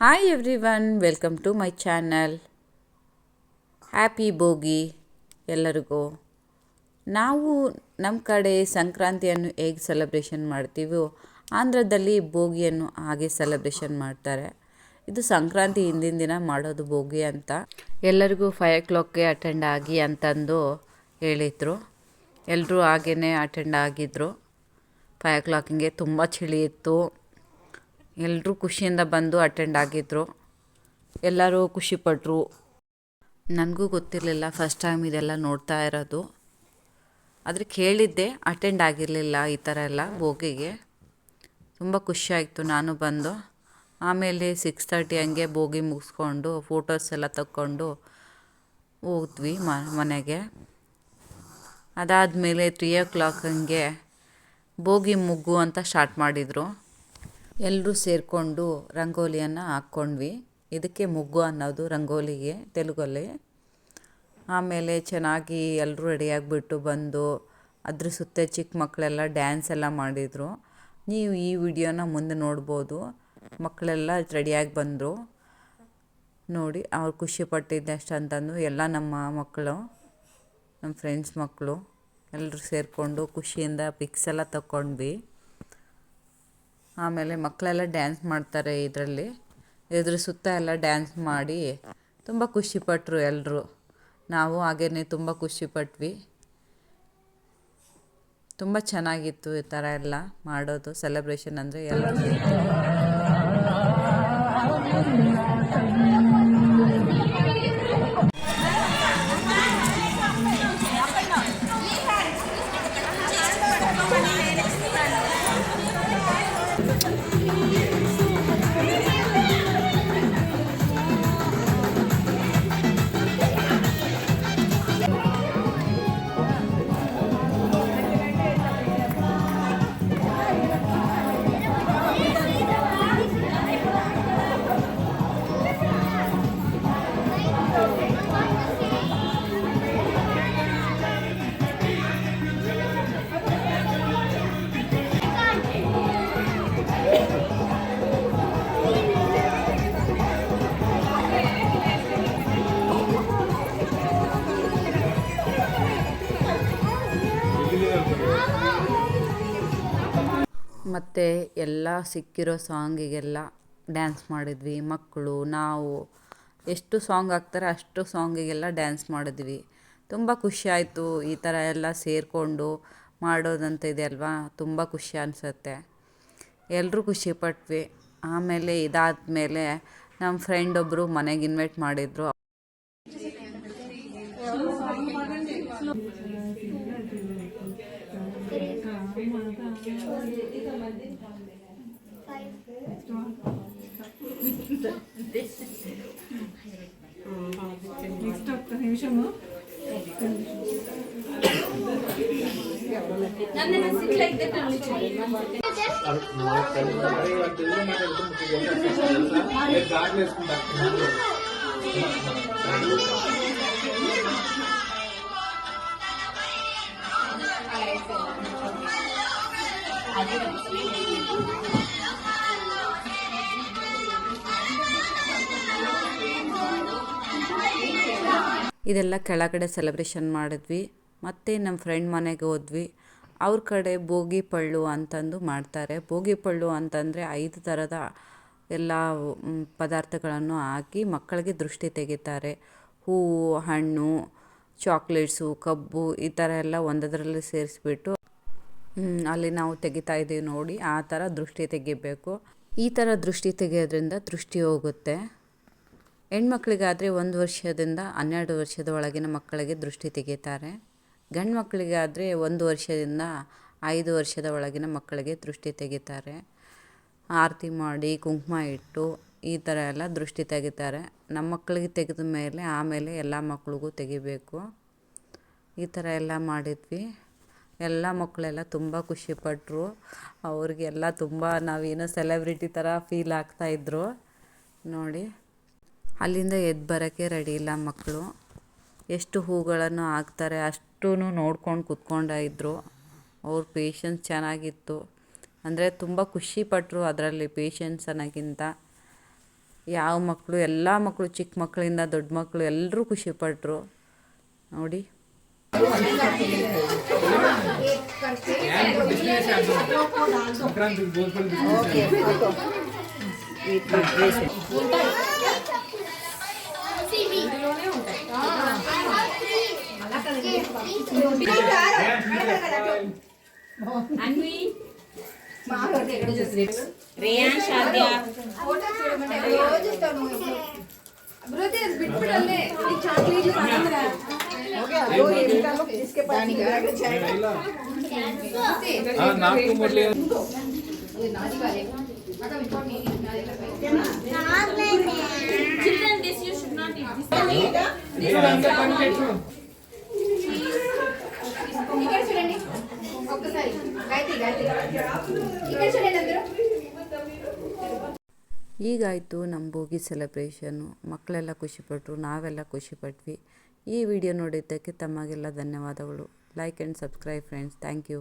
Hi everyone, welcome to my channel. Happy Bhogi ಎಲ್ಲರಿಗೂ. ನಾವು ನಮ್ಮ ಕಡೆ ಸಂಕ್ರಾಂತಿಯನ್ನು ಹೇಗೆ ಸೆಲೆಬ್ರೇಷನ್ ಮಾಡ್ತೀವೋ ಆಂಧ್ರದಲ್ಲಿ ಭೋಗಿಯನ್ನು ಹಾಗೆ ಸೆಲೆಬ್ರೇಷನ್ ಮಾಡ್ತಾರೆ. ಇದು ಸಂಕ್ರಾಂತಿ ಹಿಂದಿನ ದಿನ ಮಾಡೋದು ಭೋಗಿ ಅಂತ. ಎಲ್ಲರಿಗೂ 5 o'clockಗೆ ಅಟೆಂಡ್ ಆಗಿ ಅಂತಂದು ಹೇಳಿದರು. ಎಲ್ಲರೂ ಹಾಗೇ ಅಟೆಂಡ್ ಆಗಿದ್ದರು. 5 o'clockಗೆ ತುಂಬ ಚಳಿ ಇತ್ತು. ಎಲ್ಲರೂ ಖುಷಿಯಿಂದ ಬಂದು ಅಟೆಂಡ್ ಆಗಿದ್ದರು. ಎಲ್ಲರೂ ಖುಷಿಪಟ್ಟರು. ನನಗೂ ಗೊತ್ತಿರಲಿಲ್ಲ, ಫಸ್ಟ್ ಟೈಮ್ ಇದೆಲ್ಲ ನೋಡ್ತಾ ಇರೋದು. ಆದರೆ ಕೇಳಿದ್ದೆ, ಅಟೆಂಡ್ ಆಗಿರಲಿಲ್ಲ ಈ ಥರ ಎಲ್ಲ ಭೋಗಿಗೆ. ತುಂಬ ಖುಷಿಯಾಯಿತು ನಾನು ಬಂದು. ಆಮೇಲೆ 6:30 ಹಂಗೆ ಭೋಗಿ ಮುಗಿಸ್ಕೊಂಡು ಫೋಟೋಸ್ ಎಲ್ಲ ತಕ್ಕೊಂಡು ಹೋದ್ವಿ ಮನೆಗೆ. ಅದಾದಮೇಲೆ 3 o'clock ಹಂಗೆ ಭೋಗಿ ಮುಗ್ಗು ಅಂತ ಸ್ಟಾರ್ಟ್ ಮಾಡಿದರು. ಎಲ್ಲರೂ ಸೇರಿಕೊಂಡು ರಂಗೋಲಿಯನ್ನು ಹಾಕ್ಕೊಂಡ್ವಿ. ಇದಕ್ಕೆ ಮುಗ್ಗು ಅನ್ನೋದು ರಂಗೋಲಿಗೆ ತೆಲುಗಲ್ಲಿ. ಆಮೇಲೆ ಚೆನ್ನಾಗಿ ಎಲ್ಲರೂ ರೆಡಿಯಾಗಿಬಿಟ್ಟು ಬಂದು ಅದ್ರ ಸುತ್ತ ಚಿಕ್ಕ ಮಕ್ಕಳೆಲ್ಲ ಡ್ಯಾನ್ಸ್ ಎಲ್ಲ ಮಾಡಿದರು. ನೀವು ಈ ವಿಡಿಯೋನ ಮುಂದೆ ನೋಡ್ಬೋದು. ಮಕ್ಕಳೆಲ್ಲ ರೆಡಿಯಾಗಿ ಬಂದರು ನೋಡಿ. ಅವ್ರು ಖುಷಿಪಟ್ಟಿದ್ದೆ ಅಷ್ಟಂತಂದು ಎಲ್ಲ ನಮ್ಮ ಮಕ್ಕಳು, ನಮ್ಮ ಫ್ರೆಂಡ್ಸ್ ಮಕ್ಕಳು ಎಲ್ಲರೂ ಸೇರಿಕೊಂಡು ಖುಷಿಯಿಂದ ಪಿಕ್ಸ್ ಎಲ್ಲ ತಗೊಂಡ್ವಿ. ಆಮೇಲೆ ಮಕ್ಕಳೆಲ್ಲ ಡ್ಯಾನ್ಸ್ ಮಾಡ್ತಾರೆ ಇದ್ರ ಸುತ್ತ ಎಲ್ಲ ಡ್ಯಾನ್ಸ್ ಮಾಡಿ ತುಂಬ ಖುಷಿಪಟ್ಟರು ಎಲ್ಲರೂ. ನಾವು ಹಾಗೇ ತುಂಬ ಖುಷಿಪಟ್ವಿ. ತುಂಬ ಚೆನ್ನಾಗಿತ್ತು ಈ ಥರ ಎಲ್ಲ ಮಾಡೋದು ಸೆಲೆಬ್ರೇಷನ್ ಅಂದರೆ ಎಲ್ಲರೂ. ಮತ್ತು ಎಲ್ಲ ಸಿಕ್ಕಿರೋ ಸಾಂಗಿಗೆಲ್ಲ ಡ್ಯಾನ್ಸ್ ಮಾಡಿದ್ವಿ. ಮಕ್ಕಳು, ನಾವು ಎಷ್ಟು ಸಾಂಗ್ ಹಾಕ್ತಾರೆ ಅಷ್ಟು ಸಾಂಗಿಗೆಲ್ಲ ಡ್ಯಾನ್ಸ್ ಮಾಡಿದ್ವಿ. ತುಂಬ ಖುಷಿ ಆಯಿತು ಈ ಥರ ಎಲ್ಲ ಸೇರಿಕೊಂಡು ಮಾಡೋದಂತ ಇದೆ ಅಲ್ವಾ, ತುಂಬ ಖುಷಿ ಅನಿಸುತ್ತೆ. ಎಲ್ಲರೂ ಖುಷಿಪಟ್ವಿ. ಆಮೇಲೆ ಇದಾದಮೇಲೆ ನಮ್ಮ ಫ್ರೆಂಡ್ ಒಬ್ಬರು ಮನೆಗೆ ಇನ್ವೈಟ್ ಮಾಡಿದರು. ಇದೆಲ್ಲ ಕೆಳಗಡೆ ಸೆಲೆಬ್ರೇಷನ್ ಮಾಡಿದ್ವಿ. ಮತ್ತು ನಮ್ಮ ಫ್ರೆಂಡ್ ಮನೆಗೆ ಹೋದ್ವಿ. ಅವ್ರ ಕಡೆ ಭೋಗಿ ಪಳ್ಳು ಅಂತಂದು ಮಾಡ್ತಾರೆ. ಭೋಗಿ ಪಳ್ಳು ಅಂತಂದರೆ 5 ಥರದ ಎಲ್ಲ ಪದಾರ್ಥಗಳನ್ನು ಹಾಕಿ ಮಕ್ಕಳಿಗೆ ದೃಷ್ಟಿ ತೆಗಿತಾರೆ. ಹೂವು, ಹಣ್ಣು, ಚಾಕ್ಲೇಟ್ಸು, ಕಬ್ಬು ಈ ಥರ ಎಲ್ಲ ಒಂದರಲ್ಲಿ ಸೇರಿಸ್ಬಿಟ್ಟು ಅಲ್ಲಿ ನಾವು ತೆಗಿತಾ ಇದ್ದೀವಿ ನೋಡಿ. ಆ ಥರ ದೃಷ್ಟಿ ತೆಗಿಬೇಕು. ಈ ಥರ ದೃಷ್ಟಿ ತೆಗೆಯೋದ್ರಿಂದ ದೃಷ್ಟಿ ಹೋಗುತ್ತೆ. ಹೆಣ್ಮಕ್ಳಿಗಾದರೆ 1 ವರ್ಷದಿಂದ 12 ವರ್ಷದ ಒಳಗಿನ ಮಕ್ಕಳಿಗೆ ದೃಷ್ಟಿ ತೆಗಿತಾರೆ. ಗಂಡು ಮಕ್ಕಳಿಗಾದರೆ 1 ವರ್ಷದಿಂದ 5 ವರ್ಷದ ಒಳಗಿನ ಮಕ್ಕಳಿಗೆ ದೃಷ್ಟಿ ತೆಗಿತಾರೆ. ಆರತಿ ಮಾಡಿ ಕುಂಕುಮ ಇಟ್ಟು ಈ ಥರ ಎಲ್ಲ ದೃಷ್ಟಿ ತೆಗಿತಾರೆ. ನಮ್ಮ ಮಕ್ಕಳಿಗೆ ತೆಗೆದ ಮೇಲೆ ಆಮೇಲೆ ಎಲ್ಲ ಮಕ್ಳಿಗೂ ತೆಗಿಬೇಕು. ಈ ಥರ ಎಲ್ಲ ಮಾಡಿದ್ವಿ. ಎಲ್ಲ ಮಕ್ಕಳೆಲ್ಲ ತುಂಬ ಖುಷಿಪಟ್ಟರು. ಅವ್ರಿಗೆಲ್ಲ ತುಂಬ ನಾವೇನೋ ಸೆಲೆಬ್ರಿಟಿ ಥರ ಫೀಲ್ ಆಗ್ತಾಯಿದ್ರು ನೋಡಿ. ಅಲ್ಲಿಂದ ಎದ್ದು ಬರೋಕ್ಕೆ ರೆಡಿ ಇಲ್ಲ ಮಕ್ಕಳು. ಎಷ್ಟು ಹೂಗಳನ್ನು ಹಾಕ್ತಾರೆ ಅಷ್ಟೂ ನೋಡ್ಕೊಂಡು ಕೂತ್ಕೊಂಡಿದ್ರು. ಅವ್ರ ಪೇಷನ್ಸ್ ಚೆನ್ನಾಗಿತ್ತು. ಅಂದರೆ ತುಂಬ ಖುಷಿಪಟ್ಟರು ಅದರಲ್ಲಿ ಪೇಷನ್ಸ್ ಅನ್ನೋಕ್ಕಿಂತ. ಯಾವ ಮಕ್ಕಳು ಎಲ್ಲ ಮಕ್ಕಳು ಚಿಕ್ಕ ಮಕ್ಕಳಿಂದ ದೊಡ್ಡ ಮಕ್ಕಳು ಎಲ್ಲರೂ ಖುಷಿಪಟ್ಟರು ನೋಡಿ. Children, this you should not eat. ఇక్కడ చూడండి ఒక్కసారి గాయత్రి ఇక్కడ చూడండి అందరూ. ಈಗಾಯಿತು ನಮ್ಮ ಭೋಗಿ ಸೆಲೆಬ್ರೇಷನ್ನು. ಮಕ್ಕಳೆಲ್ಲ ಖುಷಿಪಟ್ಟರು, ನಾವೆಲ್ಲ ಖುಷಿಪಟ್ವಿ. ಈ ವಿಡಿಯೋ ನೋಡಿದ್ದಕ್ಕೆ ತಮಗೆಲ್ಲ ಧನ್ಯವಾದಗಳು. Like and subscribe friends. Thank you.